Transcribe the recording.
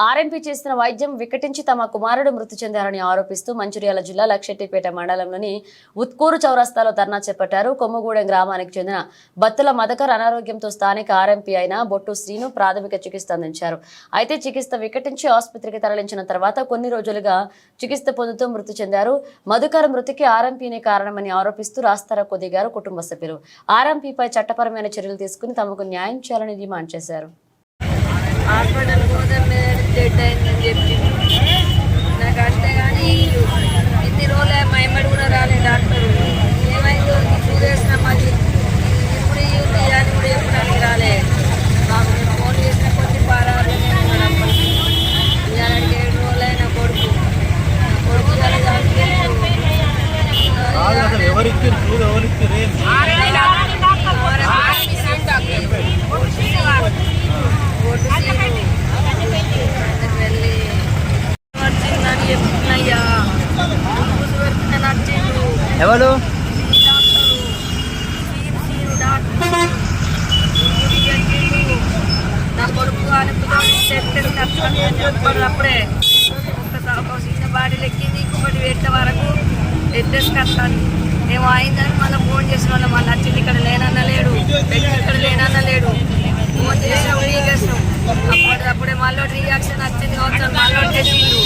RMP చేసిన వైద్యం వికటించి తమ కుమారుడు మృతి చెందారని ఆరోపిస్తూ మంచిర్యాల జిల్లా లక్షెట్టిపేట మండలంలోని ఉత్కూరు చౌరస్తాలో ధర్నా చేపట్టారు. కొమ్మగూడెం గ్రామానికి చెందిన బత్తుల మదకర్ అనారోగ్యంతో స్థానిక ఆర్ఎంపీ అయిన బొట్టు శ్రీను ప్రాథమిక చికిత్స అందించారు. అయితే చికిత్స వికటించి ఆసుపత్రికి తరలించిన తర్వాత కొన్ని రోజులుగా చికిత్స పొందుతూ మృతి చెందారు. మధుకర్ మృతికి ఆర్ఎంపీనే కారణమని ఆరోపిస్తూ రాస్తారోకో దిగారు కుటుంబ సభ్యులు. ఆర్ఎంపీపై చట్టపరమైన చర్యలు తీసుకుని తమకు న్యాయం చేయాలని డిమాండ్ చేశారు. హాస్పిటల్ పోతే డెడ్ అయిందని చెప్పి నాకు అంతేగాని ఎన్ని రోజులే మా ఎమ్మడి కూడా రాలేదు డాక్టరు. ఏమైందో చూసేసిన మళ్ళీ ఇప్పుడు అని కూడా చెప్పడానికి రాలేదు. మాకు నేను ఫోన్ చేసిన కొద్ది పారాలు ఇలాంటి 7 రోజులైన కొడుకు ఎవరు నా కొడుకు అప్పుడే ఒక చిన్న బాడీ లెక్కింది. ఇంకొకటి పెట్టే వరకు ఎత్తేసుకొస్తాను. మేము అయిందని మళ్ళీ ఫోన్ చేసిన వాళ్ళం మళ్ళీ వచ్చింది. ఇక్కడ లేనన్న లేడు, ఇక్కడ లేనన్న లేడు. ఫోన్ చేసినాం, రీగేసినాం. అప్పుడే మళ్ళీ రియాక్షన్ వచ్చింది కావచ్చు, మళ్ళీ చేసిండు.